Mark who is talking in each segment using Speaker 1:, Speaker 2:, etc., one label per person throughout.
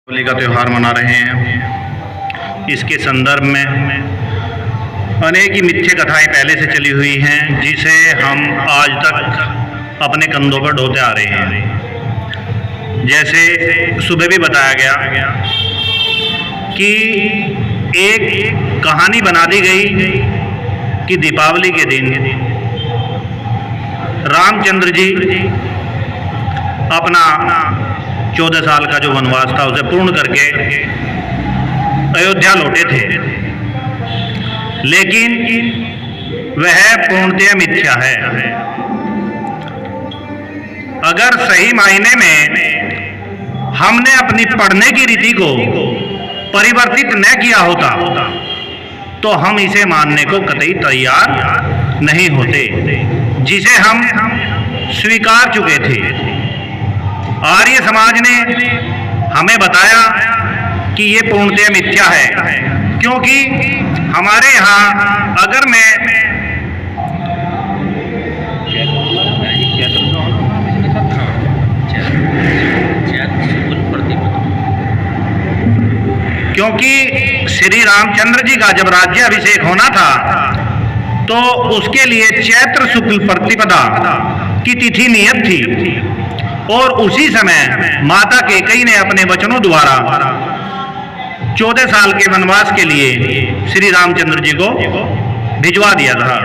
Speaker 1: होली का त्यौहार मना रहे हैं। इसके संदर्भ में अनेक ही मिथ्य कथाएं पहले से चली हुई हैं, जिसे हम आज तक अपने कंधों पर ढोते आ रहे हैं। जैसे सुबह भी बताया गया कि एक कहानी बना दी गई कि दीपावली के दिन रामचंद्र जी अपना 14 साल का जो वनवास था उसे पूर्ण करके अयोध्या लौटे थे, लेकिन वह पूर्णतया मिथ्या है। अगर सही मायने में हमने अपनी पढ़ने की रीति को परिवर्तित न किया होता तो हम इसे मानने को कतई तैयार नहीं होते, जिसे हम स्वीकार चुके थे। आर्य समाज ने हमें बताया कि ये पूर्णतया मिथ्या है, क्योंकि हमारे यहाँ अगर मैं क्योंकि श्री रामचंद्र जी का जब राज्य अभिषेक होना था तो उसके लिए चैत्र शुक्ल प्रतिपदा की तिथि नियत थी, और उसी समय माता कैकेयी ने अपने वचनों द्वारा 14 साल के वनवास के लिए श्री रामचंद्र जी को भिजवा दिया था।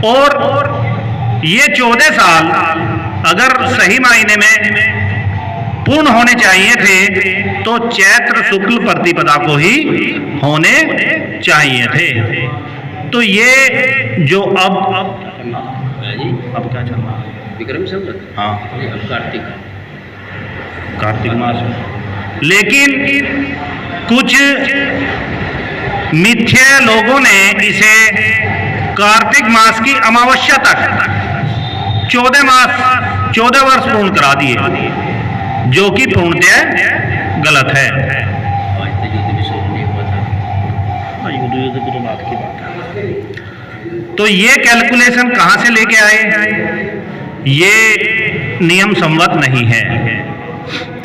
Speaker 1: और ये 14 साल अगर सही मायने में पूर्ण होने चाहिए थे तो चैत्र शुक्ल प्रतिपदा को ही होने चाहिए थे। तो ये जो अब क्या चल रहा है?
Speaker 2: विक्रम संवत,
Speaker 1: हाँ,
Speaker 2: अब
Speaker 1: कार्तिक मास, लेकिन कुछ मिथ्या लोगों ने इसे कार्तिक मास की अमावस्या तक 14 वर्ष पूर्ण करा दिए, जो कि पूर्णतः गलत है। युद्ध की तो बात की बात है। तो ये कैलकुलेशन कहां से लेके आए? ये नियम संवत नहीं है।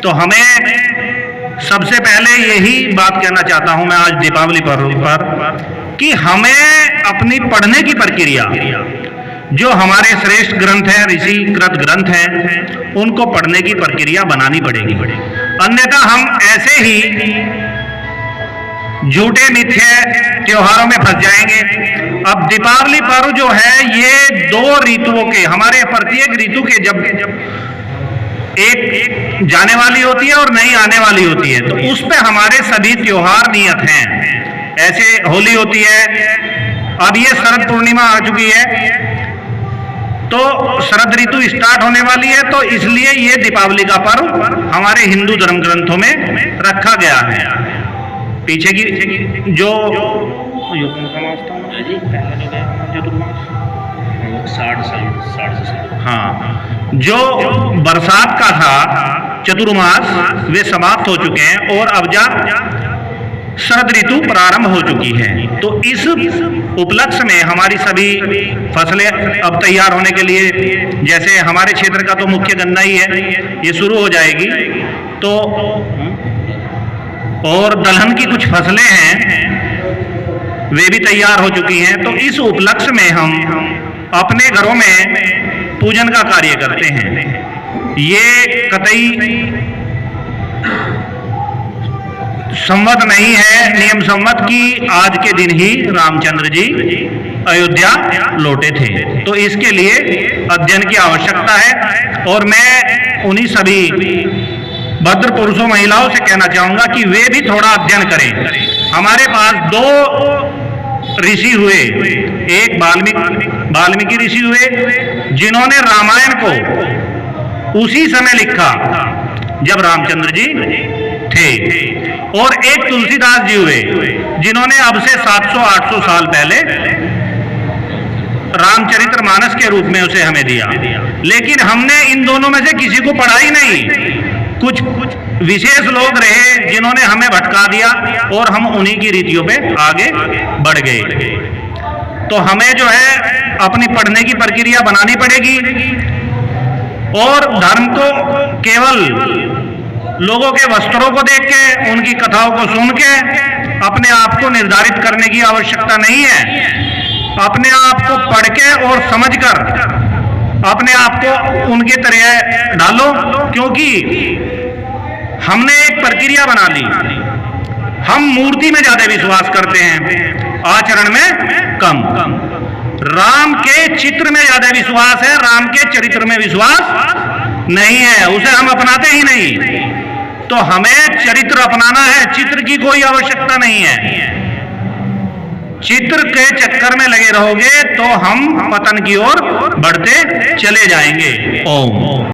Speaker 1: तो हमें सबसे पहले यही बात कहना चाहता हूं मैं आज दीपावली पर्व पर कि हमें अपनी पढ़ने की प्रक्रिया, जो हमारे श्रेष्ठ ग्रंथ हैं, ऋषिकृत ग्रंथ हैं, उनको पढ़ने की प्रक्रिया बनानी पड़ेगी। अन्यथा हम ऐसे ही झूठे मिथ्या त्योहारों में फंस जाएंगे। अब दीपावली पर्व जो है ये 2 ऋतुओं के, हमारे प्रत्येक ऋतु के जब एक जाने वाली होती है और नई आने वाली होती है, तो उस पे हमारे सभी त्योहार नियत हैं। ऐसे होली होती है, अब ये शरद पूर्णिमा आ चुकी है तो शरद ऋतु स्टार्ट होने वाली है, तो इसलिए ये दीपावली का पर्व हमारे हिंदू धर्म ग्रंथों में रखा गया है। पीछे की जो हाँ, जो बरसात का था चतुर्मास वे समाप्त हो चुके हैं और अब जा शरद ऋतु प्रारंभ हो चुकी है। तो इस उपलक्ष्य में हमारी सभी फसलें अब तैयार होने के लिए, जैसे हमारे क्षेत्र का तो मुख्य गन्ना ही है, ये शुरू हो जाएगी, तो और दलहन की कुछ फसलें हैं वे भी तैयार हो चुकी हैं। तो इस उपलक्ष्य में हम अपने घरों में पूजन का कार्य करते हैं। ये कतई संवत नहीं है, नियम संवत की आज के दिन ही रामचंद्र जी अयोध्या लौटे थे। तो इसके लिए अध्ययन की आवश्यकता है, और मैं उन्हीं सभी भद्र पुरुषों महिलाओं से कहना चाहूंगा कि वे भी थोड़ा अध्ययन करें। हमारे पास 2 ऋषि हुए, एक वाल्मीकि ऋषि हुए जिन्होंने रामायण को उसी समय लिखा जब रामचंद्र जी थे, और एक तुलसीदास जी हुए जिन्होंने अब से 700-800 साल पहले रामचरितमानस के रूप में उसे हमें दिया। लेकिन हमने इन दोनों में से किसी को पढ़ा ही नहीं। कुछ विशेष लोग रहे जिन्होंने हमें भटका दिया और हम उन्हीं की रीतियों पे आगे बढ़ गए। तो हमें जो है अपनी पढ़ने की प्रक्रिया बनानी पड़ेगी, और धर्म को केवल लोगों के वस्त्रों को देख के, उनकी कथाओं को सुन के अपने आप को निर्धारित करने की आवश्यकता नहीं है। अपने आप को पढ़ के और समझकर अपने आप को उनके तरह डालो, क्योंकि हमने एक प्रक्रिया बना ली। हम मूर्ति में ज्यादा विश्वास करते हैं, आचरण में कम। राम के चित्र में ज्यादा विश्वास है, राम के चरित्र में विश्वास नहीं है, उसे हम अपनाते ही नहीं। तो हमें चरित्र अपनाना है, चित्र की कोई आवश्यकता नहीं है। चित्र के चक्कर में लगे रहोगे तो हम पतन की ओर बढ़ते चले जाएंगे। ओम।